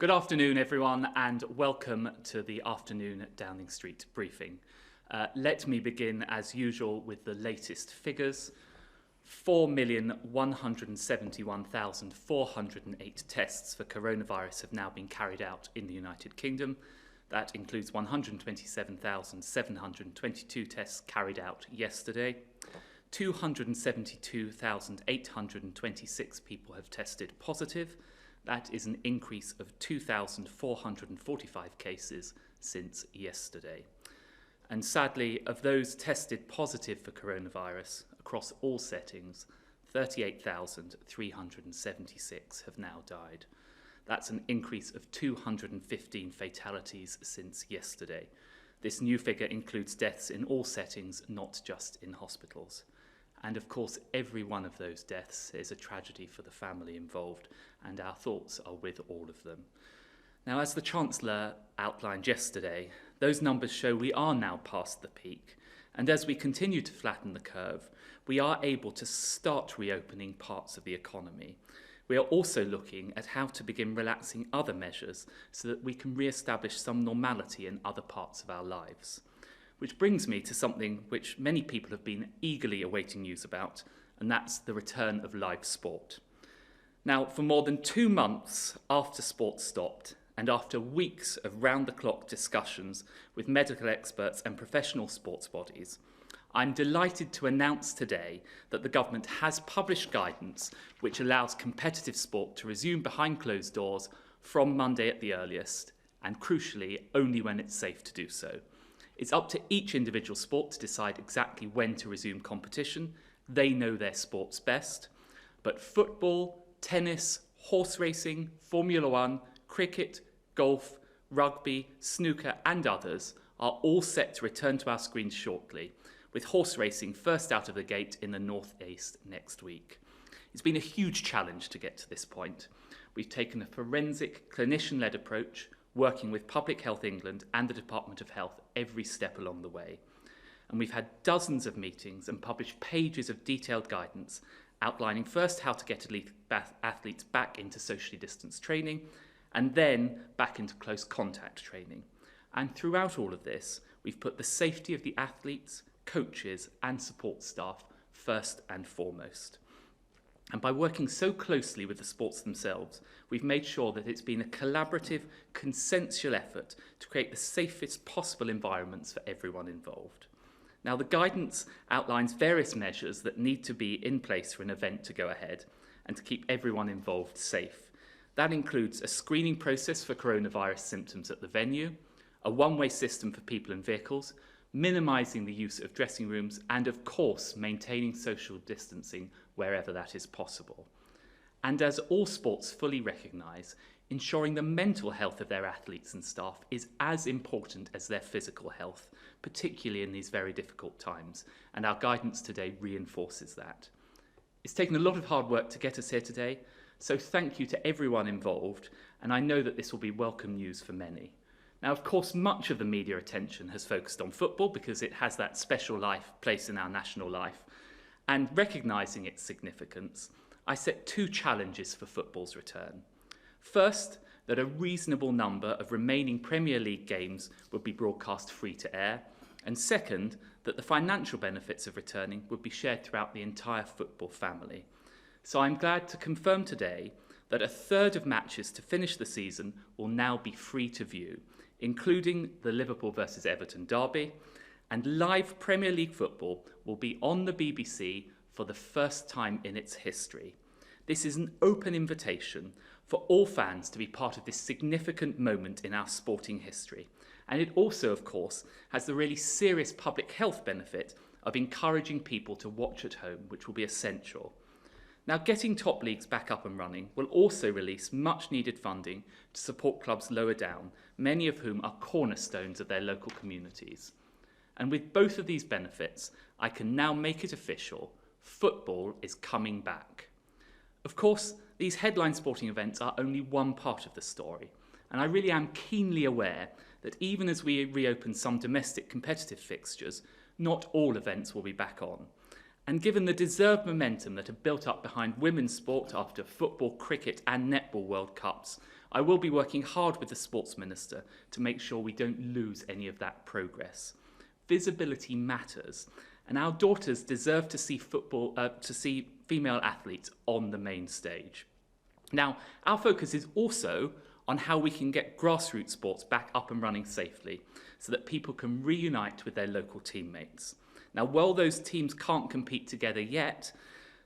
Good afternoon, everyone, and welcome to the afternoon Downing Street briefing. Let me begin, as usual, with the latest figures. 4,171,408 tests for coronavirus have now been carried out in the United Kingdom. That includes 127,722 tests carried out yesterday. 272,826 people have tested positive. That is an increase of 2,445 cases since yesterday. And sadly, of those tested positive for coronavirus across all settings, 38,376 have now died. That's an increase of 215 fatalities since yesterday. This new figure includes deaths in all settings, not just in hospitals. And of course, every one of those deaths is a tragedy for the family involved, and our thoughts are with all of them. Now, as the Chancellor outlined yesterday, those numbers show we are now past the peak, and as we continue to flatten the curve, we are able to start reopening parts of the economy. We are also looking at how to begin relaxing other measures so that we can re-establish some normality in other parts of our lives. Which brings me to something which many people have been eagerly awaiting news about, and that's the return of live sport. Now, for more than 2 months after sport stopped, and after weeks of round-the-clock discussions with medical experts and professional sports bodies, I'm delighted to announce today that the government has published guidance which allows competitive sport to resume behind closed doors from Monday at the earliest, and crucially, only when it's safe to do so. It's up to each individual sport to decide exactly when to resume competition. They know their sports best. But football, tennis, horse racing, Formula One, cricket, golf, rugby, snooker and others are all set to return to our screens shortly, with horse racing first out of the gate in the North East next week. It's been a huge challenge to get to this point. We've taken a forensic, clinician-led approach, working with Public Health England and the Department of Health every step along the way. And we've had dozens of meetings and published pages of detailed guidance outlining first how to get athletes back into socially distanced training and then back into close contact training. And throughout all of this, we've put the safety of the athletes, coaches and support staff first and foremost. And by working so closely with the sports themselves, we've made sure that it's been a collaborative, consensual effort to create the safest possible environments for everyone involved. Now, the guidance outlines various measures that need to be in place for an event to go ahead and to keep everyone involved safe. That includes a screening process for coronavirus symptoms at the venue, a one-way system for people and vehicles, minimising the use of dressing rooms, and of course maintaining social distancing wherever that is possible. And as all sports fully recognise, ensuring the mental health of their athletes and staff is as important as their physical health, particularly in these very difficult times, and our guidance today reinforces that. It's taken a lot of hard work to get us here today, so thank you to everyone involved, and I know that this will be welcome news for many. Now, of course, much of the media attention has focused on football because it has that special place in our national life. And recognising its significance, I set 2 challenges for football's return. First, that a reasonable number of remaining Premier League games would be broadcast free to air. And second, that the financial benefits of returning would be shared throughout the entire football family. So I'm glad to confirm today that 1/3 of matches to finish the season will now be free to view, including the Liverpool versus Everton derby, and live Premier League football will be on the BBC for the first time in its history. This is an open invitation for all fans to be part of this significant moment in our sporting history. And it also, of course, has the really serious public health benefit of encouraging people to watch at home, which will be essential. Now, getting top leagues back up and running will also release much needed funding to support clubs lower down, many of whom are cornerstones of their local communities. And with both of these benefits, I can now make it official: football is coming back. Of course, these headline sporting events are only one part of the story, and I really am keenly aware that even as we reopen some domestic competitive fixtures, not all events will be back on. And given the deserved momentum that had built up behind women's sport after football, cricket and netball World Cups, I will be working hard with the Sports Minister to make sure we don't lose any of that progress. Visibility matters, and our daughters deserve to see female athletes on the main stage. Now, our focus is also on how we can get grassroots sports back up and running safely so that people can reunite with their local teammates. Now, while those teams can't compete together yet,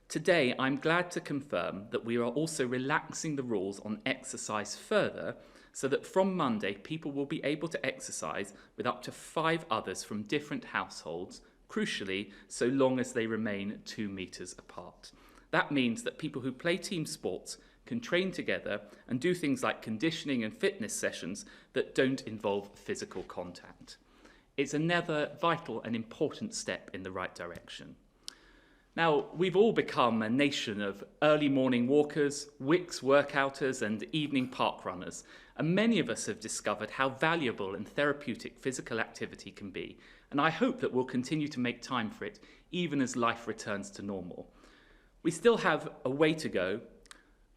today I'm glad to confirm that we are also relaxing the rules on exercise further so that from Monday people will be able to exercise with up to 5 others from different households, crucially, so long as they remain 2 metres apart. That means that people who play team sports can train together and do things like conditioning and fitness sessions that don't involve physical contact. It's another vital and important step in the right direction. Now, we've all become a nation of early morning walkers, Wicks workouters and evening park runners, and many of us have discovered how valuable and therapeutic physical activity can be, and I hope that we'll continue to make time for it even as life returns to normal. We still have a way to go,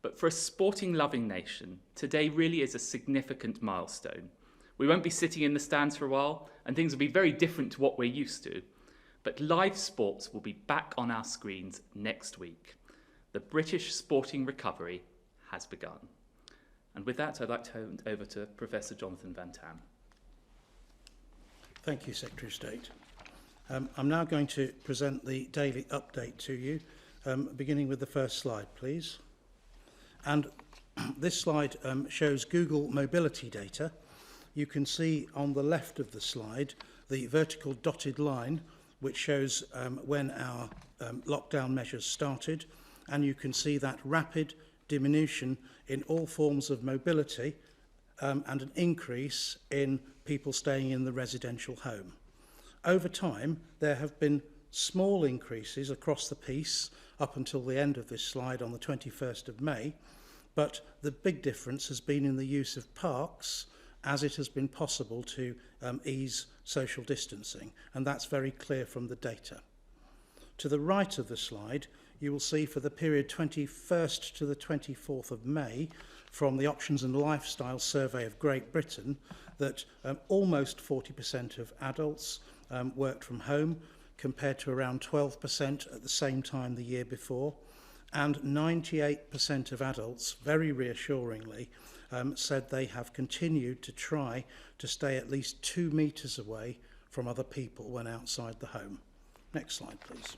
but for a sporting-loving nation, today really is a significant milestone. We won't be sitting in the stands for a while, and things will be very different to what we're used to. But live sports will be back on our screens next week. The British sporting recovery has begun. And with that, I'd like to hand over to Professor Jonathan Van Tam. Thank you, Secretary of State. I'm now going to present the daily update to you, beginning with the first slide, please. And this slide shows Google mobility data. You can see on the left of the slide the vertical dotted line, which shows when our lockdown measures started, and you can see that rapid diminution in all forms of mobility and an increase in people staying in the residential home. Over time, there have been small increases across the piece up until the end of this slide on the 21st of May, but the big difference has been in the use of parks as it has been possible to ease social distancing, and that's very clear from the data. To the right of the slide, you will see for the period 21st to the 24th of May, from the Options and Lifestyle Survey of Great Britain, that almost 40% of adults worked from home, compared to around 12% at the same time the year before, and 98% of adults, very reassuringly, said they have continued to try to stay at least 2 metres away from other people when outside the home. Next slide, please.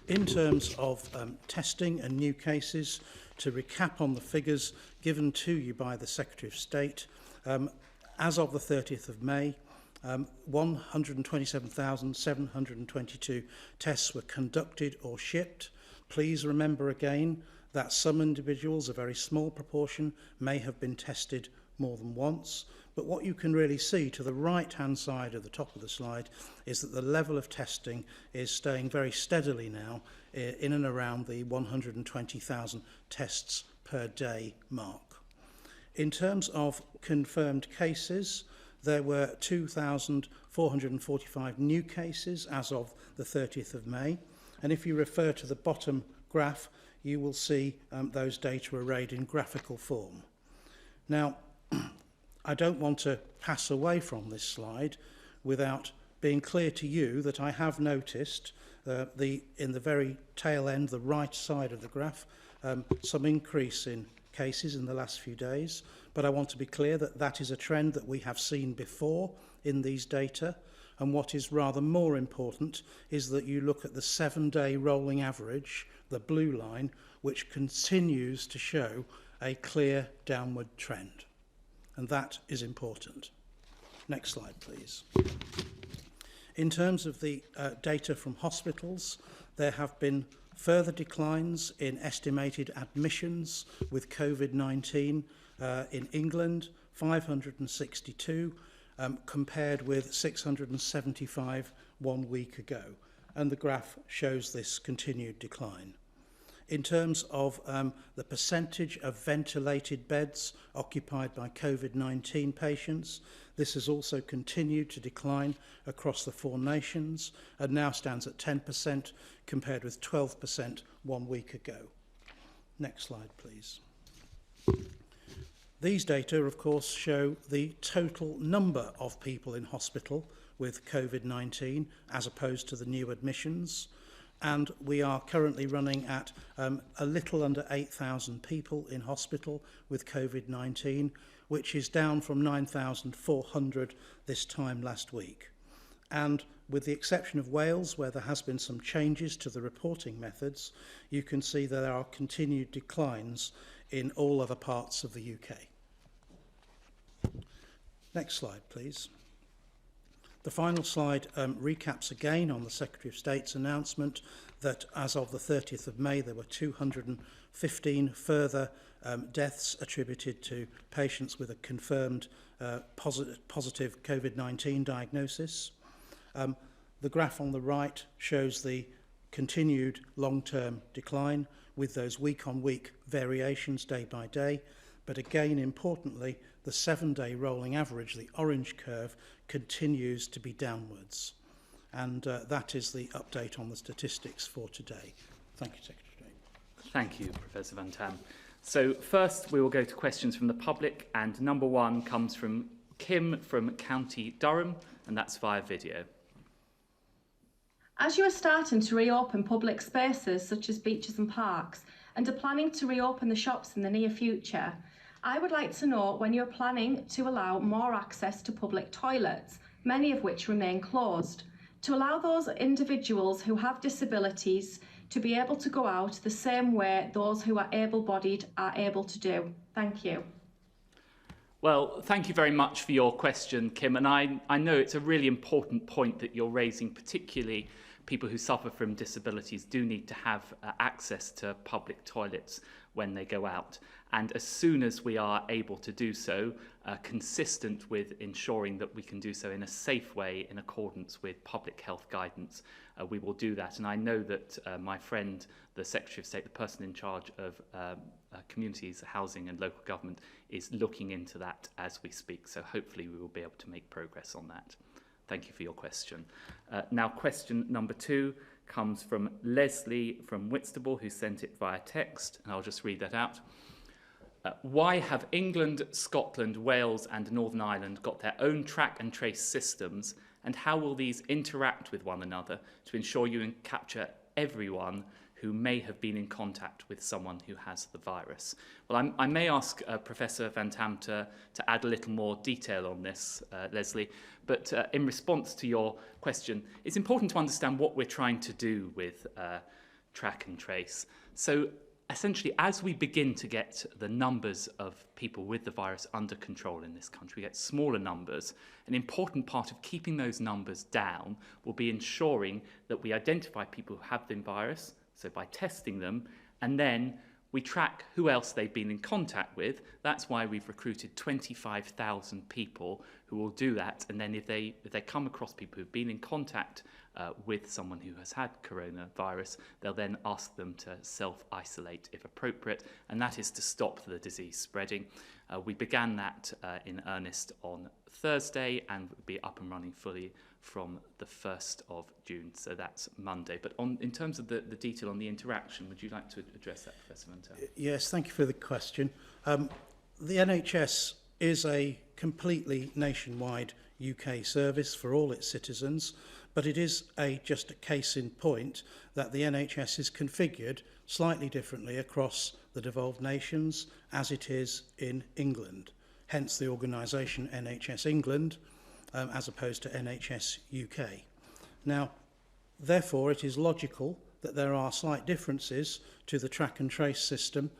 In terms of testing and new cases, to recap on the figures given to you by the Secretary of State, as of the 30th of May, 127,722 tests were conducted or shipped. Please remember again that some individuals, a very small proportion, may have been tested more than once. But what you can really see to the right-hand side of the top of the slide is that the level of testing is staying very steadily now in and around the 120,000 tests per day mark. In terms of confirmed cases, there were 2,445 new cases as of the 30th of May. And if you refer to the bottom graph, you will see those data arrayed in graphical form. Now, I don't want to pass away from this slide without being clear to you that I have noticed in the very tail end, the right side of the graph, some increase in cases in the last few days. But I want to be clear that that is a trend that we have seen before in these data. And what is rather more important is that you look at the 7-day rolling average, the blue line, which continues to show a clear downward trend. And that is important. Next slide, please. In terms of the data from hospitals, there have been further declines in estimated admissions with COVID-19 in England, 562, compared with 675 1 week ago. And the graph shows this continued decline. In terms of the percentage of ventilated beds occupied by COVID-19 patients, this has also continued to decline across the 4 nations and now stands at 10% compared with 12% 1 week ago. Next slide, please. These data, of course, show the total number of people in hospital with COVID-19 as opposed to the new admissions. And we are currently running at a little under 8,000 people in hospital with COVID-19, which is down from 9,400 this time last week. And with the exception of Wales, where there has been some changes to the reporting methods, you can see that there are continued declines in all other parts of the UK. Next slide, please. The final slide recaps again on the Secretary of State's announcement that as of the 30th of May, there were 215 further deaths attributed to patients with a confirmed positive COVID-19 diagnosis. The graph on the right shows the continued long-term decline with those week-on-week variations day by day. But again, importantly, the 7-day rolling average, the orange curve, continues to be downwards. And that is the update on the statistics for today. Thank you, Secretary. Thank you, Professor Van Tam. So first, we will go to questions from the public, and number 1 comes from Kim from County Durham, and that's via video. As you are starting to reopen public spaces such as beaches and parks, and are planning to reopen the shops in the near future, I would like to know when you're planning to allow more access to public toilets, many of which remain closed, to allow those individuals who have disabilities to be able to go out the same way those who are able-bodied are able to do. Thank you. Well, thank you very much for your question, Kim, and I know it's a really important point that you're raising, particularly people who suffer from disabilities do need to have access to public toilets when they go out. And as soon as we are able to do so, consistent with ensuring that we can do so in a safe way in accordance with public health guidance, we will do that. And I know that my friend, the Secretary of State, the person in charge of communities, housing and local government, is looking into that as we speak. So hopefully we will be able to make progress on that. Thank you for your question. Now, question number 2 comes from Leslie from Whitstable, who sent it via text, and I'll just read that out. Why have England, Scotland, Wales and Northern Ireland got their own track and trace systems, and how will these interact with one another to ensure you can capture everyone who may have been in contact with someone who has the virus? Well, I may ask Professor Van Tam to add a little more detail on this, Leslie, but in response to your question, it's important to understand what we're trying to do with track and trace. So essentially, as we begin to get the numbers of people with the virus under control in this country, we get smaller numbers. An important part of keeping those numbers down will be ensuring that we identify people who have the virus, so by testing them, and then we track who else they've been in contact with. That's why we've recruited 25,000 people who will do that. And then if they come across people who've been in contact with someone who has had coronavirus, they'll then ask them to self-isolate if appropriate, and that is to stop the disease spreading. We began that in earnest on Thursday and will be up and running fully from the 1st of June, so that's Monday. But in terms of the detail on the interaction, would you like to address that, Professor Van Tam? Yes, thank you for the question. The NHS is a completely nationwide UK service for all its citizens, but it is just a case in point that the NHS is configured slightly differently across the devolved nations as it is in England, hence the organisation NHS England, as opposed to NHS UK. Now, therefore, it is logical that there are slight differences to the track and trace system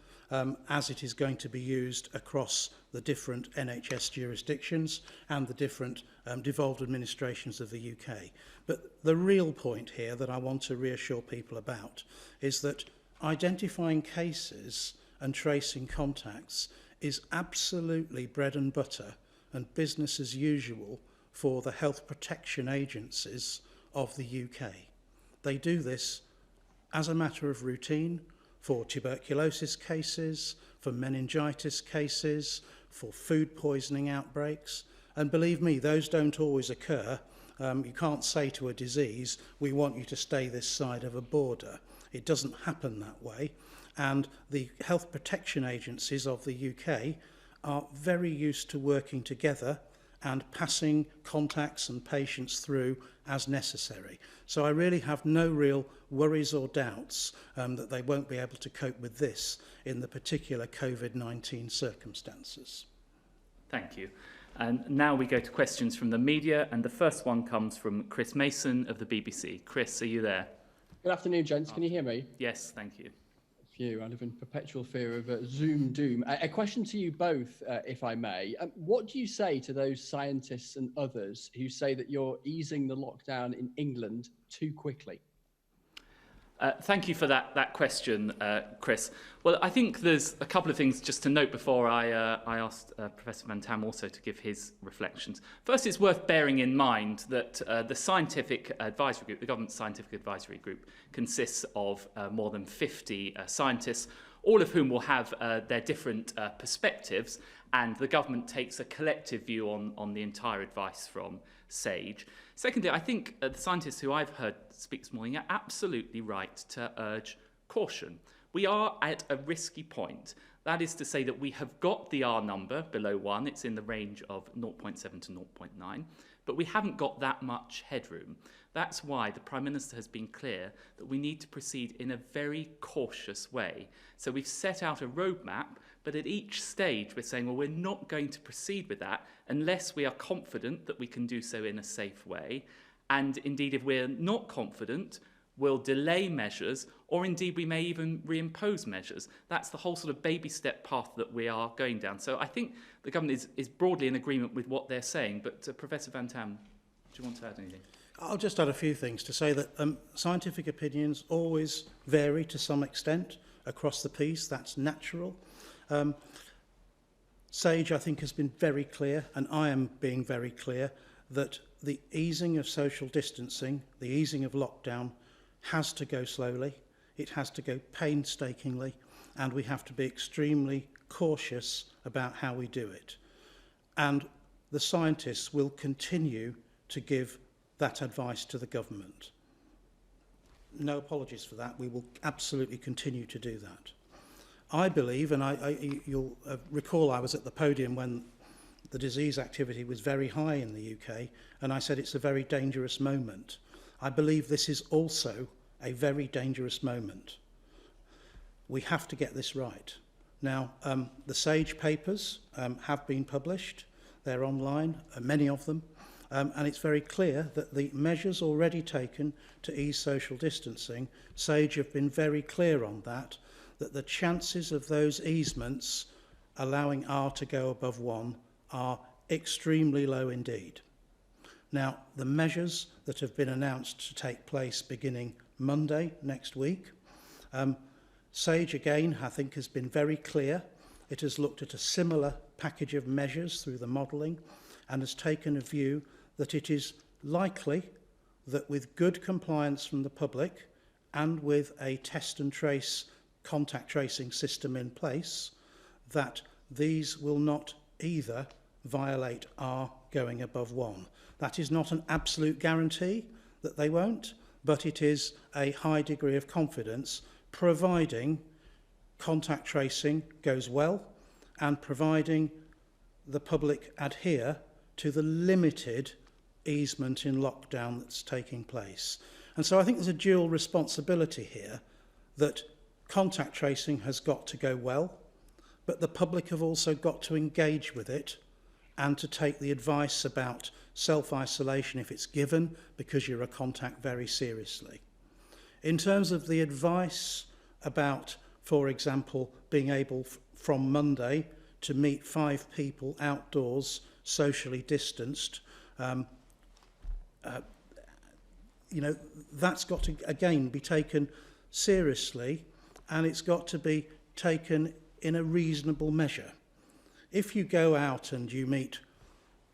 as it is going to be used across the different NHS jurisdictions and the different devolved administrations of the UK. But the real point here that I want to reassure people about is that identifying cases and tracing contacts is absolutely bread and butter and business as usual for the health protection agencies of the UK. They do this as a matter of routine for tuberculosis cases, for meningitis cases, for food poisoning outbreaks. And believe me, those don't always occur. You can't say to a disease, we want you to stay this side of a border. It doesn't happen that way. And the health protection agencies of the UK are very used to working together and passing contacts and patients through as necessary. So I really have no real worries or doubts that they won't be able to cope with this in the particular COVID-19 circumstances. Thank you. And now we go to questions from the media, and the first one comes from Chris Mason of the BBC. Chris, are you there? Good afternoon, gents. Can you hear me? Yes, thank you. Phew, I live in perpetual fear of Zoom doom. A question to you both, if I may. What do you say to those scientists and others who say that you're easing the lockdown in England too quickly? Thank you for that question, Chris. Well, I think there's a couple of things just to note before I asked Professor Van Tam also to give his reflections. First, it's worth bearing in mind that the scientific advisory group, the government scientific advisory group, consists of more than 50 scientists, all of whom will have their different perspectives, and the government takes a collective view on the entire advice from SAGE. Secondly, I think the scientists who I've heard speak this morning are absolutely right to urge caution. We are at a risky point. That is to say that we have got the R number below 1. It's in the range of 0.7 to 0.9, but we haven't got that much headroom. That's why the Prime Minister has been clear that we need to proceed in a very cautious way. So we've set out a roadmap, but at each stage we're saying, well, we're not going to proceed with that unless we are confident that we can do so in a safe way. And indeed, if we're not confident, we'll delay measures, or indeed we may even reimpose measures. That's the whole sort of baby step path that we are going down. So I think the government is broadly in agreement with what they're saying. But Professor Van Tam, do you want to add anything? I'll just add a few things to say that scientific opinions always vary to some extent across the piece. That's natural. SAGE, I think, has been very clear, and I am being very clear, that the easing of social distancing, the easing of lockdown, has to go slowly, it has to go painstakingly, and we have to be extremely cautious about how we do it. And the scientists will continue to give that advice to the government. No apologies for that. We will absolutely continue to do that. I believe, and you'll recall I was at the podium when the disease activity was very high in the UK, and I said it's a very dangerous moment. I believe this is also a very dangerous moment. We have to get this right. Now, the SAGE papers have been published. They're online, many of them. And it's very clear that the measures already taken to ease social distancing, SAGE have been very clear on that the chances of those easements allowing R to go above 1 are extremely low indeed. Now, the measures that have been announced to take place beginning Monday next week, SAGE again, I think, has been very clear. It has looked at a similar package of measures through the modelling and has taken a view that it is likely that with good compliance from the public and with a test and trace contact tracing system in place, that these will not either violate R going above 1. That is not an absolute guarantee that they won't, but it is a high degree of confidence, providing contact tracing goes well and providing the public adhere to the limited easement in lockdown that's taking place. And so I think there's a dual responsibility here, that contact tracing has got to go well, but the public have also got to engage with it and to take the advice about self-isolation if it's given because you're a contact very seriously. In terms of the advice about, for example, being able from Monday to meet 5 people outdoors, socially distanced, that's got to, again, be taken seriously, and it's got to be taken in a reasonable measure. If you go out and you meet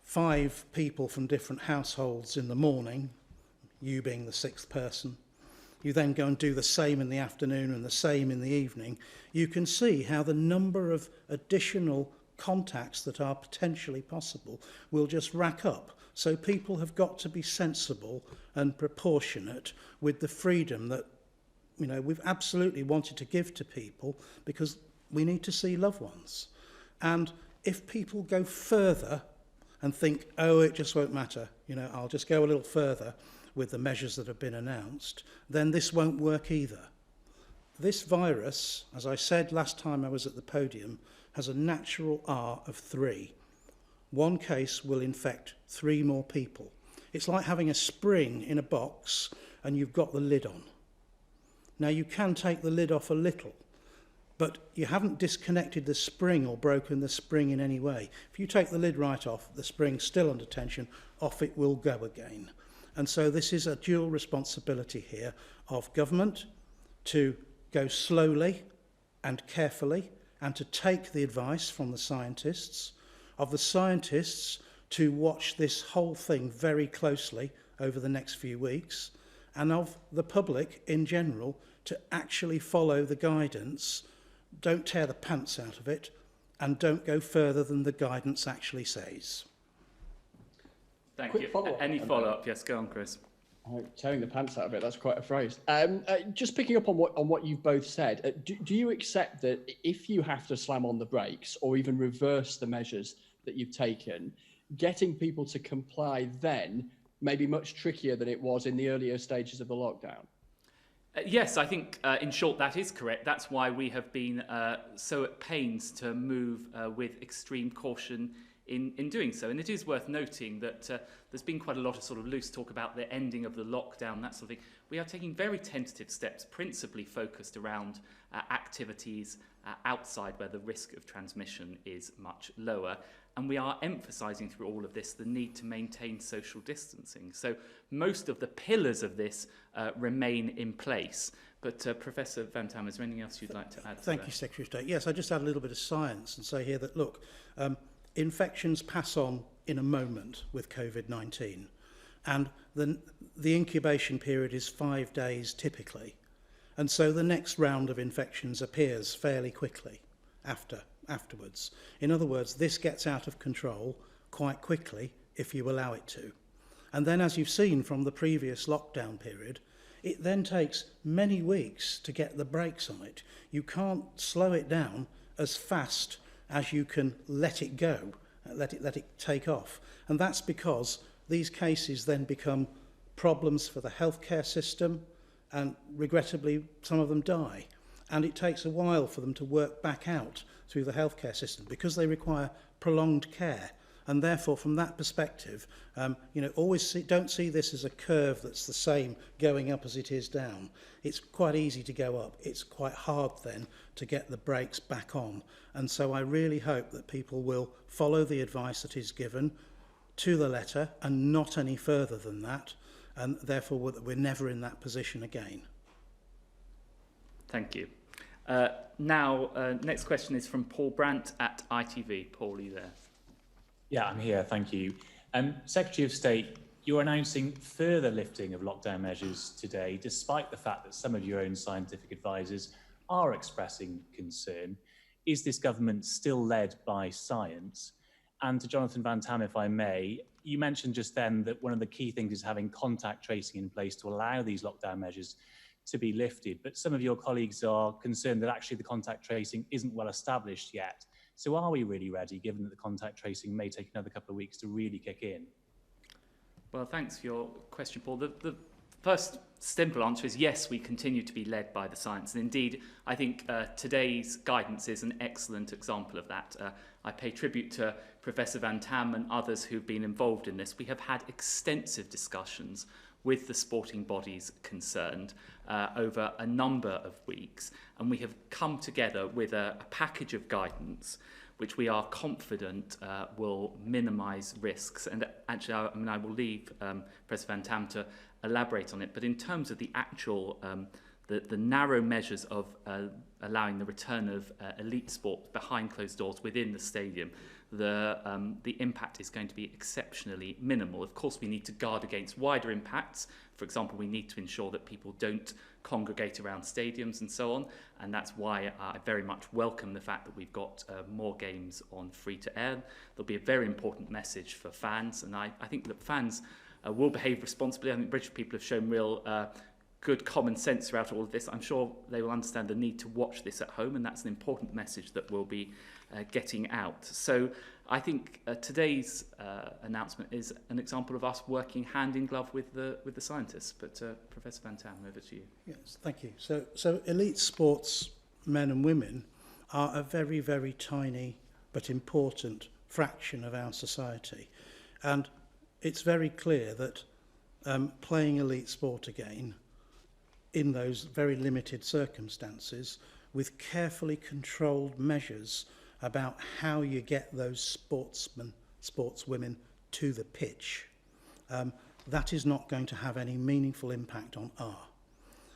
5 people from different households in the morning, you being the 6th person, you then go and do the same in the afternoon and the same in the evening, you can see how the number of additional contacts that are potentially possible will just rack up. So people have got to be sensible and proportionate with the freedom that, you know, we've absolutely wanted to give to people, because we need to see loved ones. And if people go further and think, oh, it just won't matter, you know, I'll just go a little further with the measures that have been announced, then this won't work either. This virus, as I said last time I was at the podium, has a natural R of 3. One case will infect 3 more people. It's like having a spring in a box and you've got the lid on. Now, you can take the lid off a little, but you haven't disconnected the spring or broken the spring in any way. If you take the lid right off, the spring's still under tension, off it will go again. And so this is a dual responsibility here of government to go slowly and carefully and to take the advice from the scientists, of the scientists to watch this whole thing very closely over the next few weeks, and of the public in general to actually follow the guidance. Don't tear the pants out of it, and don't go further than the guidance actually says. Thank Quick you. follow-up. Any follow-up? Yes, go on, Chris. Tearing the pants out of it, that's quite a phrase. Just picking up on what you've both said, do you accept that if you have to slam on the brakes or even reverse the measures that you've taken, getting people to comply then may be much trickier than it was in the earlier stages of the lockdown? Yes, I think in short that is correct. That's why we have been so at pains to move with extreme caution in doing so. And it is worth noting that there's been quite a lot of sort of loose talk about the ending of the lockdown, that sort of thing. We are taking very tentative steps, principally focused around activities outside where the risk of transmission is much lower. And we are emphasising through all of this the need to maintain social distancing. So most of the pillars of this remain in place. But Professor Van Tam, is there anything else you'd like to add? Thank you, Secretary of State. Yes, I just add a little bit of science and say here that, look, infections pass on in a moment with COVID-19. And the incubation period is 5 days typically. And so the next round of infections appears fairly quickly afterwards. In other words, this gets out of control quite quickly if you allow it to. And then, as you've seen from the previous lockdown period, it then takes many weeks to get the brakes on it. You can't slow it down as fast as you can let it go, let it take off. And that's because these cases then become problems for the healthcare system, and regrettably some of them die. And it takes a while for them to work back out through the healthcare system because they require prolonged care. And therefore, from that perspective, don't see this as a curve that's the same going up as it is down. It's quite easy to go up. It's quite hard then to get the brakes back on. And so I really hope that people will follow the advice that is given to the letter and not any further than that. And therefore, we're never in that position again. Thank you. Next question is from Paul Brandt at ITV. Paul, are you there? Yeah, I'm here. Thank you. Secretary of State, you're announcing further lifting of lockdown measures today, despite the fact that some of your own scientific advisors are expressing concern. Is this government still led by science? And to Jonathan Van Tam, if I may, you mentioned just then that one of the key things is having contact tracing in place to allow these lockdown measures to be lifted. But some of your colleagues are concerned that actually the contact tracing isn't well established yet. So are we really ready, given that the contact tracing may take another couple of weeks to really kick in? Well, thanks for your question, Paul. The first simple answer is yes, we continue to be led by the science. And indeed, I think today's guidance is an excellent example of that. I pay tribute to Professor Van Tam and others who've been involved in this. We have had extensive discussions with the sporting bodies concerned over a number of weeks, and we have come together with a package of guidance which we are confident will minimise risks. And actually, I will leave Professor Van Tam to elaborate on it, but in terms of the actual the narrow measures of allowing the return of elite sport behind closed doors within the stadium, the impact is going to be exceptionally minimal. Of course, we need to guard against wider impacts. For example, we need to ensure that people don't congregate around stadiums and so on, and that's why I very much welcome the fact that we've got more games on free-to-air. There'll be a very important message for fans, and I think that fans will behave responsibly. I think British people have shown real good common sense throughout all of this. I'm sure they will understand the need to watch this at home, and that's an important message that we'll be getting out. So I think today's announcement is an example of us working hand in glove with the scientists. But Professor Van Tam, over to you. Yes, thank you. So elite sports men and women are a very, very tiny but important fraction of our society. And it's very clear that playing elite sport again in those very limited circumstances with carefully controlled measures about how you get those sportsmen, sportswomen to the pitch, that is not going to have any meaningful impact on R.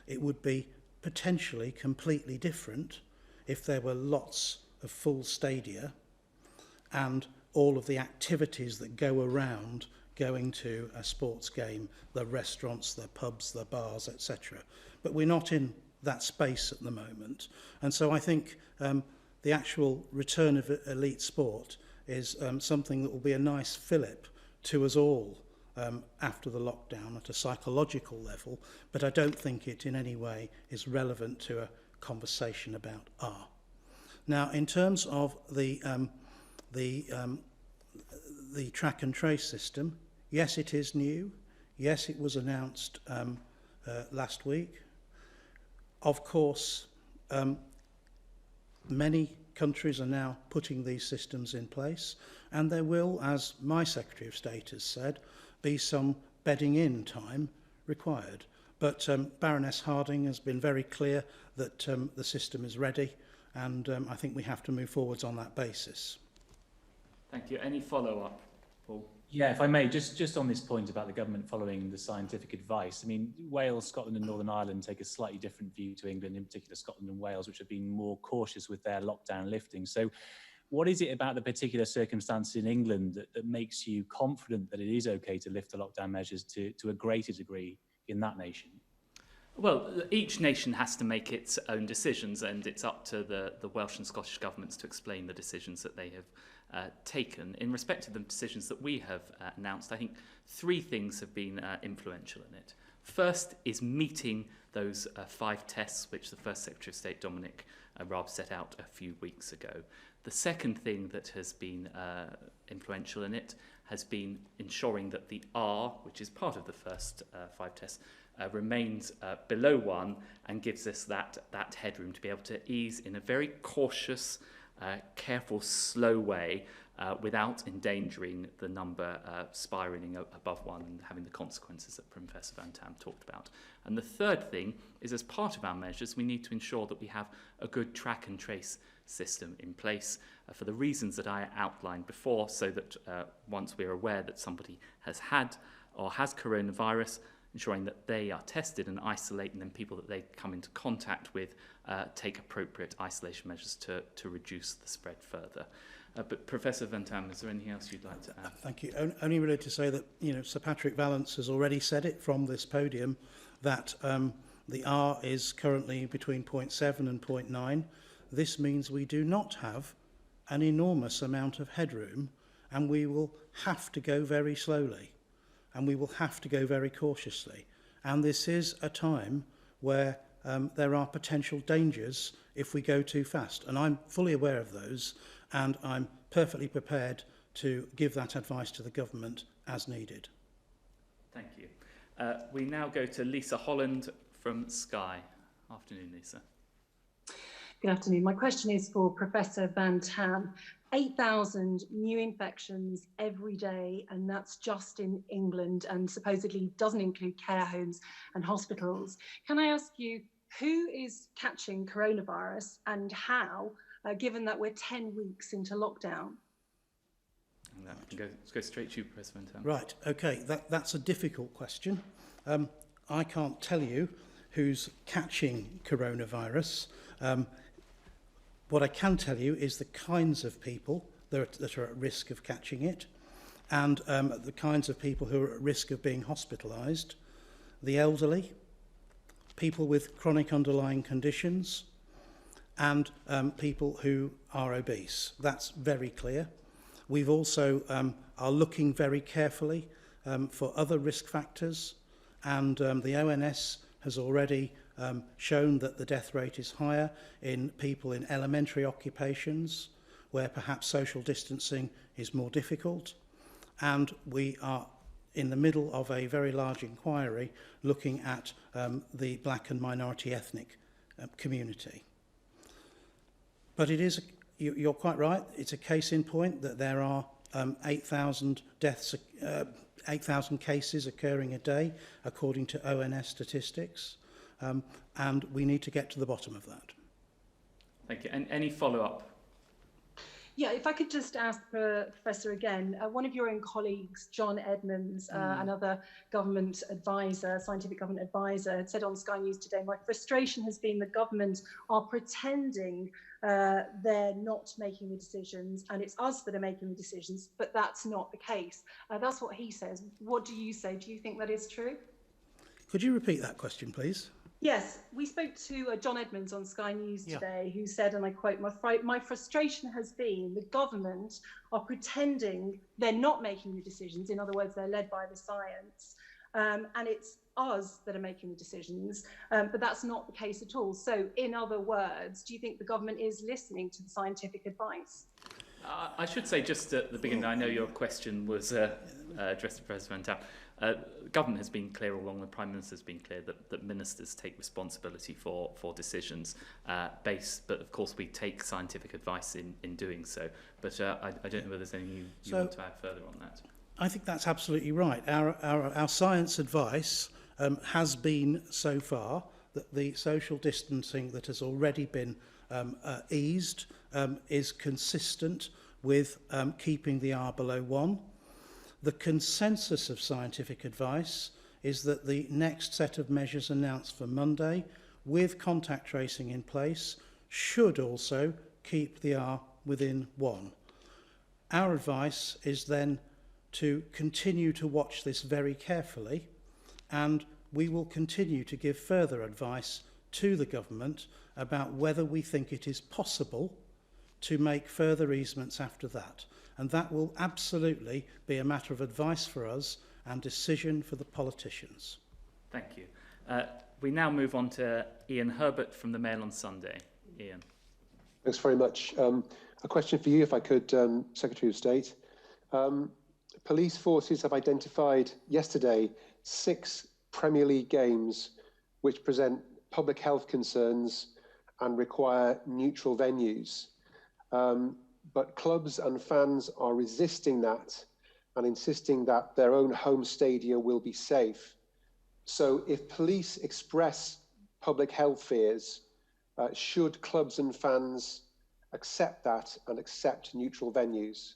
It would be potentially completely different if there were lots of full stadia and all of the activities that go around going to a sports game, the restaurants, the pubs, the bars, etc. But we're not in that space at the moment. And so I think the actual return of elite sport is something that will be a nice fillip to us all after the lockdown at a psychological level, but I don't think it in any way is relevant to a conversation about R. Now, in terms of the track and trace system, yes, it is new. Yes, it was announced last week. Of course, many countries are now putting these systems in place, and there will, as my Secretary of State has said, be some bedding in time required. But Baroness Harding has been very clear that the system is ready, and I think we have to move forwards on that basis. Thank you. Any follow-up, Paul? Yeah, if I may, just on this point about the government following the scientific advice. I mean, Wales, Scotland and Northern Ireland take a slightly different view to England, in particular Scotland and Wales, which have been more cautious with their lockdown lifting. So what is it about the particular circumstances in England that makes you confident that it is okay to lift the lockdown measures to a greater degree in that nation? Well, each nation has to make its own decisions, and it's up to the Welsh and Scottish governments to explain the decisions that they have taken. In respect to the decisions that we have announced, I think three things have been influential in it. First is meeting those 5 tests which the first Secretary of State, Dominic Raab, set out a few weeks ago. The second thing that has been influential in it has been ensuring that the R, which is part of the first 5 tests, remains below 1 and gives us that headroom to be able to ease in a very cautious, careful, slow way without endangering the number spiralling above 1 and having the consequences that Professor Van Tam talked about. And the third thing is, as part of our measures, we need to ensure that we have a good track and trace system in place for the reasons that I outlined before, so that once we're aware that somebody has had or has coronavirus, ensuring that they are tested and isolated, and then people that they come into contact with take appropriate isolation measures to reduce the spread further. But Professor Van Tam, is there anything else you'd like to add? Thank you. Only really to say that, Sir Patrick Vallance has already said it from this podium, that the R is currently between 0.7 and 0.9. This means we do not have an enormous amount of headroom, and we will have to go very slowly. And we will have to go very cautiously. And this is a time where there are potential dangers if we go too fast. And I'm fully aware of those, and I'm perfectly prepared to give that advice to the government as needed. Thank you. We now go to Lisa Holland from Sky. Afternoon, Lisa. Good afternoon. My question is for Professor Van Tam. 8,000 new infections every day, and that's just in England, and supposedly doesn't include care homes and hospitals. Can I ask you, who is catching coronavirus and how, given that we're 10 weeks into lockdown? Let's go straight to you, Professor Van Tam. Right, okay, that's a difficult question. I can't tell you who's catching coronavirus. What I can tell you is the kinds of people that are at risk of catching it, and the kinds of people who are at risk of being hospitalised: the elderly, people with chronic underlying conditions, and people who are obese. That's very clear. We've also are looking very carefully for other risk factors, and the ONS has already shown that the death rate is higher in people in elementary occupations where perhaps social distancing is more difficult. And we are in the middle of a very large inquiry looking at the black and minority ethnic community. But it is, you're quite right, it's a case in point that there are 8,000 deaths, 8,000 cases occurring a day, according to ONS statistics, and we need to get to the bottom of that. Thank you. And any follow-up? Yeah, if I could just ask Professor again, one of your own colleagues, John Edmonds, another government advisor, scientific government advisor, had said on Sky News today, "My frustration has been the government are pretending they're not making the decisions and it's us that are making the decisions, but that's not the case." That's what he says. What do you say? Do you think that is true? Could you repeat that question, please? Yes, we spoke to John Edmonds on Sky News today, who said, and I quote, my frustration has been the government are pretending they're not making the decisions. In other words, they're led by the science, and it's us that are making the decisions, but that's not the case at all. So in other words, do you think the government is listening to the scientific advice? I should say just at the beginning, I know your question was addressed to President Van Tam. The government has been clear all along, the Prime Minister has been clear that ministers take responsibility for decisions based, but of course we take scientific advice in doing so. But I don't know whether there's anything you want to add further on that. I think that's absolutely right. Our science advice has been so far that the social distancing that has already been eased is consistent with keeping the R below 1. The consensus of scientific advice is that the next set of measures announced for Monday, with contact tracing in place, should also keep the R within 1. Our advice is then to continue to watch this very carefully, and we will continue to give further advice to the government about whether we think it is possible to make further easements after that. And that will absolutely be a matter of advice for us and decision for the politicians. Thank you. We now move on to Ian Herbert from the Mail on Sunday. Ian. Thanks very much. A question for you, if I could, Secretary of State. Police forces have identified yesterday 6 Premier League games which present public health concerns and require neutral venues. But clubs and fans are resisting that and insisting that their own home stadia will be safe. So if police express public health fears, should clubs and fans accept that and accept neutral venues?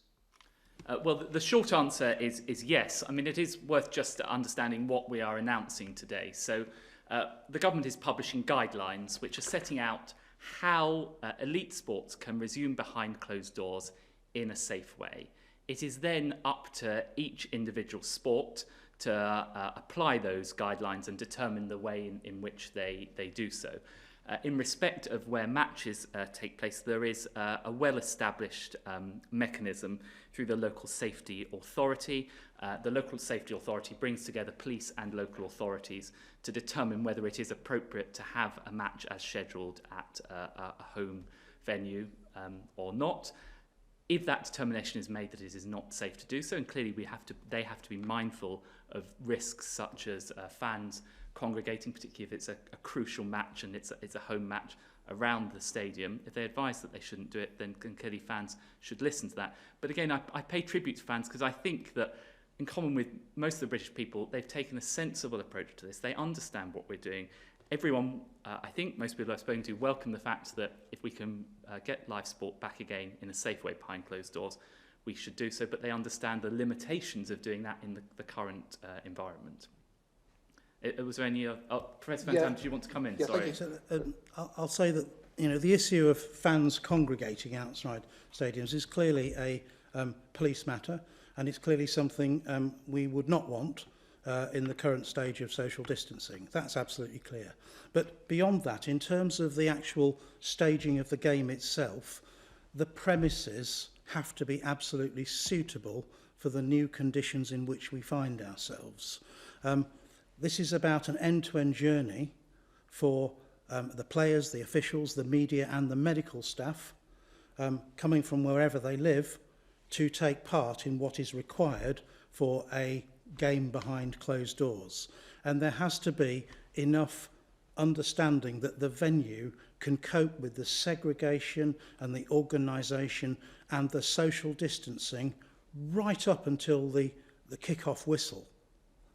Well, the short answer is yes. I mean, it is worth just understanding what we are announcing today. So the government is publishing guidelines which are setting out how elite sports can resume behind closed doors in a safe way. It is then up to each individual sport to apply those guidelines and determine the way in which they do so. In respect of where matches take place, there is a well-established mechanism through the local safety authority. The local safety authority brings together police and local authorities to determine whether it is appropriate to have a match as scheduled at a home venue or not. If that determination is made that it is not safe to do so, and clearly they have to be mindful of risks such as fans congregating, particularly if it's a crucial match and it's a home match around the stadium. If they advise that they shouldn't do it, then clearly fans should listen to that. But again, I pay tribute to fans because I think that in common with most of the British people, they've taken a sensible approach to this. They understand what we're doing. Everyone, I think most people I've spoken to, welcome the fact that if we can get live sport back again in a safe way behind closed doors, we should do so, but they understand the limitations of doing that in the current environment. Was there any... Professor Van Tam, do you want to come in? Yeah, Sorry. So, I'll say that the issue of fans congregating outside stadiums is clearly a police matter, and it's clearly something we would not want in the current stage of social distancing. That's absolutely clear. But beyond that, in terms of the actual staging of the game itself, the premises have to be absolutely suitable for the new conditions in which we find ourselves. This is about an end-to-end journey for the players, the officials, the media and the medical staff coming from wherever they live to take part in what is required for a game behind closed doors. And there has to be enough understanding that the venue can cope with the segregation and the organisation and the social distancing right up until the kick-off whistle.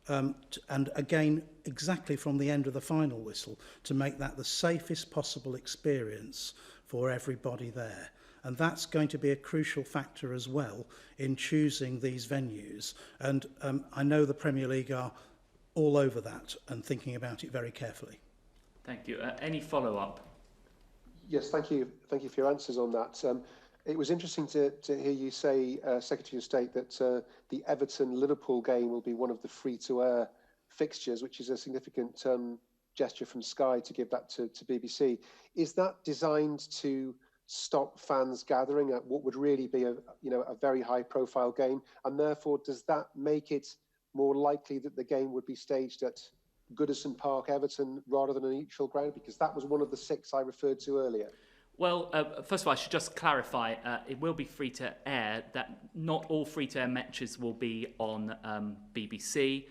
And again, exactly from the end of the final whistle, to make that the safest possible experience for everybody there. And that's going to be a crucial factor as well in choosing these venues. And I know the Premier League are all over that and thinking about it very carefully. Thank you. Any follow-up? Yes, thank you. Thank you for your answers on that. It was interesting to hear you say, Secretary of State, that the Everton-Liverpool game will be one of the free-to-air fixtures, which is a significant gesture from Sky to give that to BBC. Is that designed to stop fans gathering at what would really be a very high-profile game, and therefore does that make it more likely that the game would be staged at Goodison Park, Everton, rather than a neutral ground? Because that was one of the 6 I referred to earlier. Well, first of all, I should just clarify, it will be free-to-air, that not all free-to-air matches will be on BBC.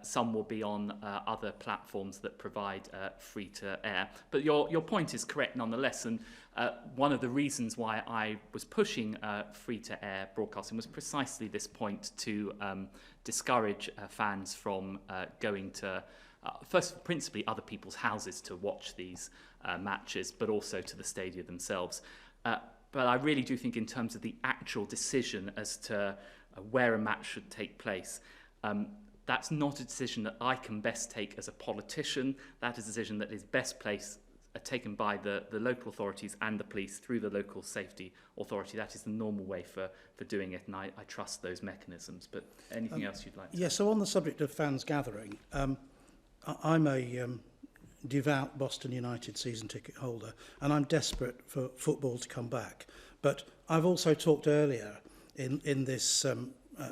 Some will be on other platforms that provide free-to-air. But your point is correct nonetheless, and one of the reasons why I was pushing free-to-air broadcasting was precisely this point, to discourage fans from going to, first, principally other people's houses to watch these matches, but also to the stadia themselves. But I really do think in terms of the actual decision as to where a match should take place, that's not a decision that I can best take as a politician. That is a decision that is best placed, taken by the local authorities and the police through the local safety authority. That is the normal way for doing it, and I trust those mechanisms. But anything else you'd like to say? So on the subject of fans gathering, I'm a devout Boston United season ticket holder, and I'm desperate for football to come back. But I've also talked earlier in this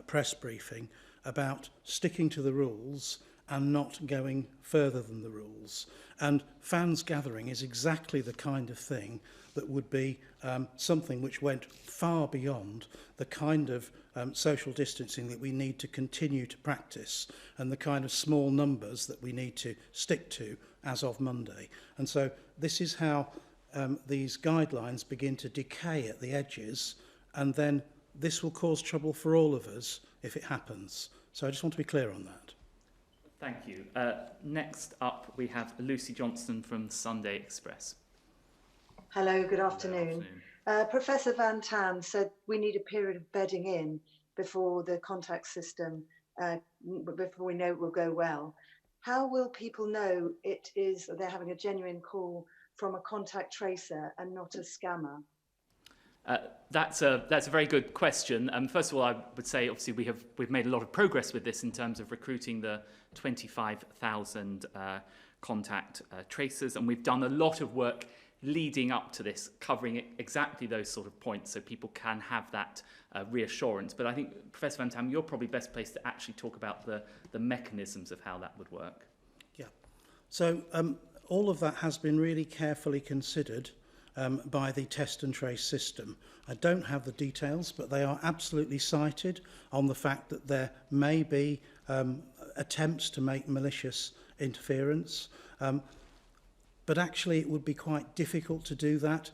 press briefing about sticking to the rules and not going further than the rules. And fans gathering is exactly the kind of thing that would be something which went far beyond the kind of social distancing that we need to continue to practice and the kind of small numbers that we need to stick to as of Monday. And so this is how these guidelines begin to decay at the edges, and then this will cause trouble for all of us if it happens. So I just want to be clear on that. Thank you. Next up, we have Lucy Johnson from Sunday Express. Hello, good afternoon. Professor Van Tam said we need a period of bedding in before the contact system, before we know it will go well. How will people know they're having a genuine call from a contact tracer and not a scammer? That's a very good question. First of all, I would say obviously we've made a lot of progress with this in terms of recruiting the 25,000 contact tracers, and we've done a lot of work leading up to this, covering exactly those sort of points, so people can have that reassurance. But I think, Professor Van Tam, you're probably best placed to actually talk about the mechanisms of how that would work. Yeah. So all of that has been really carefully considered by the test and trace system. I don't have the details, but they are absolutely cited on the fact that there may be attempts to make malicious interference. But actually it would be quite difficult to do that.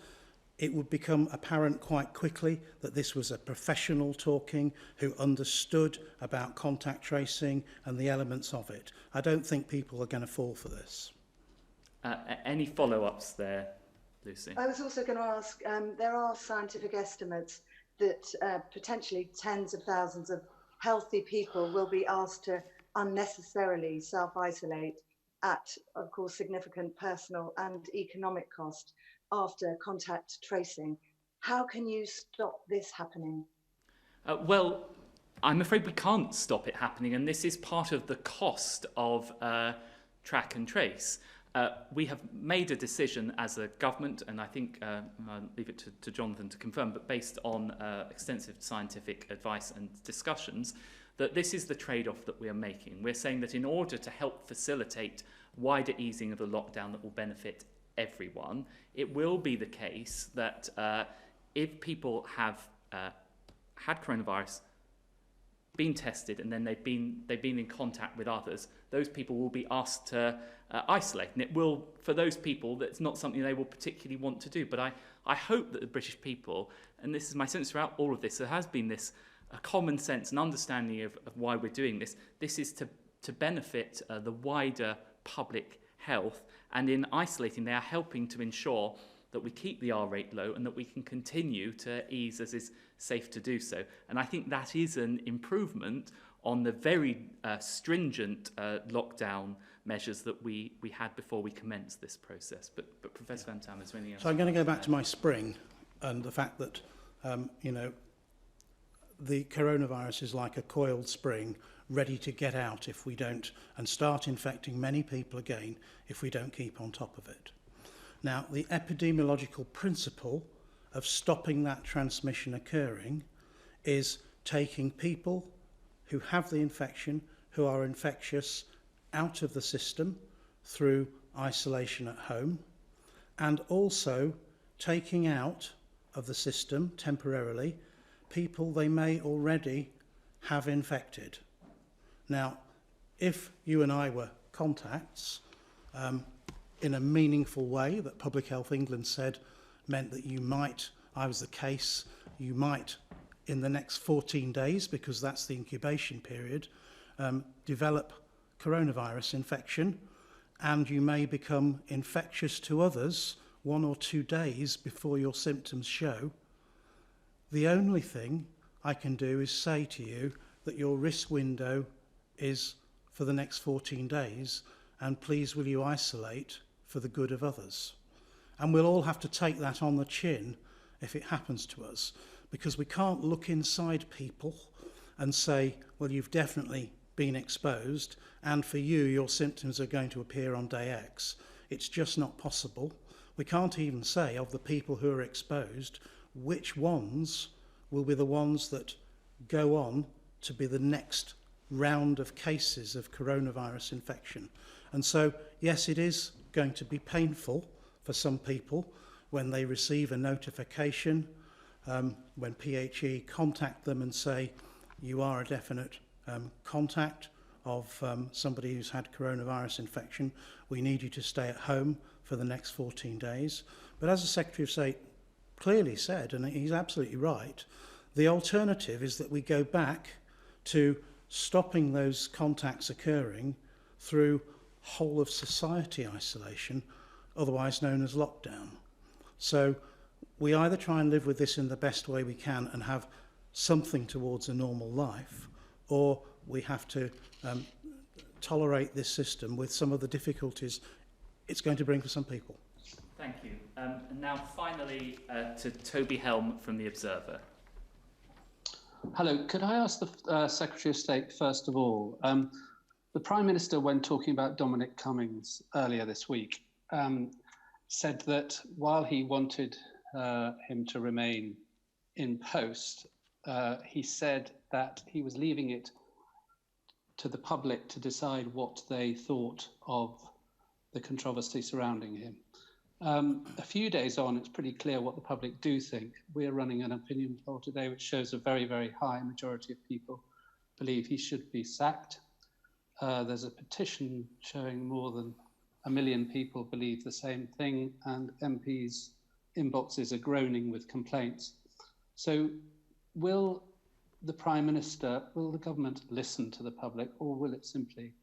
It would become apparent quite quickly that this was a professional talking who understood about contact tracing and the elements of it. I don't think people are going to fall for this. Any follow-ups there, Lucy? I was also going to ask, there are scientific estimates that potentially tens of thousands of healthy people will be asked to unnecessarily self-isolate at, of course, significant personal and economic cost after contact tracing. How can you stop this happening? Well, I'm afraid we can't stop it happening, and this is part of the cost of track and trace. We have made a decision as a government, and I think I'll leave it to Jonathan to confirm, but based on extensive scientific advice and discussions, that this is the trade-off that we are making. We're saying that in order to help facilitate wider easing of the lockdown that will benefit everyone, it will be the case that if people have had coronavirus, been tested, and then they've been in contact with others, those people will be asked to isolate. And it will, for those people, that's not something they will particularly want to do. But I hope that the British people, and this is my sense throughout all of this, there has been this a common sense and understanding of why we're doing this. This is to benefit the wider public health, and in isolating, they are helping to ensure that we keep the R rate low and that we can continue to ease as is safe to do so. And I think that is an improvement on the very stringent lockdown measures that we had before we commenced this process. But Professor Van Tam, is there anything else? So I'm going to go back to my spring and the fact that, the coronavirus is like a coiled spring ready to get out if we don't, and start infecting many people again if we don't keep on top of it. Now, the epidemiological principle of stopping that transmission occurring is taking people who have the infection, who are infectious, out of the system through isolation at home, and also taking out of the system temporarily people they may already have infected. Now, if you and I were contacts, in a meaningful way that Public Health England said meant that you might, I was the case, you might in the next 14 days, because that's the incubation period, develop coronavirus infection, and you may become infectious to others 1 or 2 days before your symptoms show. The only thing I can do is say to you that your risk window is for the next 14 days, and please will you isolate for the good of others. And we'll all have to take that on the chin if it happens to us, because we can't look inside people and say, well, you've definitely been exposed, and for you, your symptoms are going to appear on day X. It's just not possible. We can't even say of the people who are exposed, which ones will be the ones that go on to be the next round of cases of coronavirus infection. And so, yes, it is going to be painful for some people when they receive a notification, when PHE contact them and say, you are a definite contact of somebody who's had coronavirus infection. We need you to stay at home for the next 14 days. But as the Secretary of State clearly said, and he's absolutely right, the alternative is that we go back to stopping those contacts occurring through whole of society isolation, otherwise known as lockdown. So we either try and live with this in the best way we can and have something towards a normal life, or we have to tolerate this system with some of the difficulties it's going to bring for some people. Thank you. And now finally to Toby Helm from The Observer. Hello, could I ask the Secretary of State, first of all, the Prime Minister, when talking about Dominic Cummings earlier this week, said that while he wanted him to remain in post, he said that he was leaving it to the public to decide what they thought of the controversy surrounding him. A few days on, it's pretty clear what the public do think. We're running an opinion poll today which shows a very, very high majority of people believe he should be sacked. There's a petition showing more than 1 million people believe the same thing, and MPs' inboxes are groaning with complaints. So will the Prime Minister, will the government listen to the public, or will it simply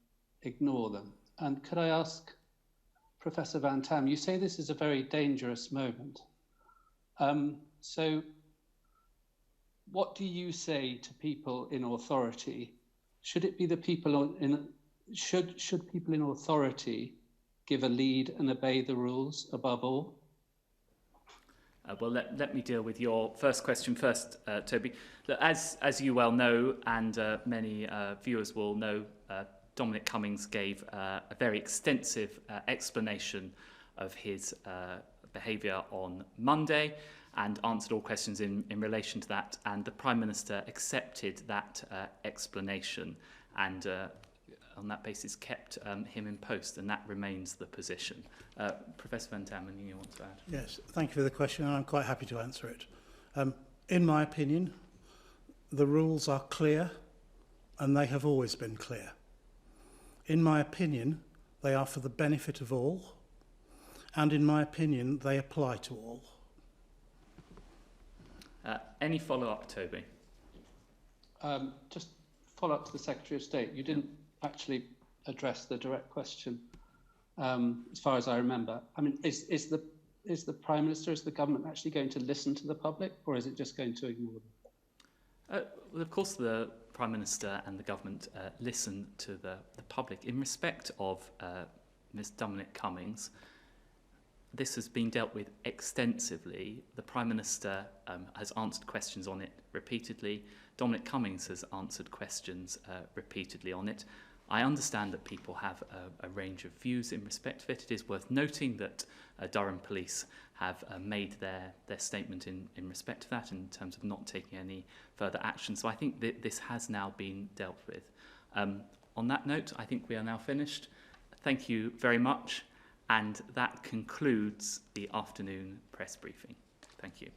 ignore them? And could I ask Professor Van Tam, you say this is a very dangerous moment. So what do you say to people in authority should it be the people should people in authority give a lead and obey the rules above all? Well, let me deal with your first question first, Toby. As you well know, and many viewers will know, Dominic Cummings gave a very extensive explanation of his behaviour on Monday and answered all questions in relation to that. And the Prime Minister accepted that explanation and on that basis kept him in post, and that remains the position. Professor Van Dam, anything you want to add? Yes, thank you for the question, and I'm quite happy to answer it. In my opinion, the rules are clear, and they have always been clear. In my opinion, they are for the benefit of all, and in my opinion, they apply to all. Any follow-up, Toby? Just follow up to the Secretary of State. You didn't actually address the direct question, as far as I remember. I mean, is the Prime Minister, is the government actually going to listen to the public, or is it just going to ignore them? Well, of course, the Prime Minister and the government listen to the public. In respect of Ms Dominic Cummings, this has been dealt with extensively. The Prime Minister has answered questions on it repeatedly. Dominic Cummings has answered questions repeatedly on it. I understand that people have a range of views in respect of it. It is worth noting that Durham Police have made their statement in respect of that in terms of not taking any further action. So I think that this has now been dealt with. On that note, I think we are now finished. Thank you very much. And that concludes the afternoon press briefing. Thank you.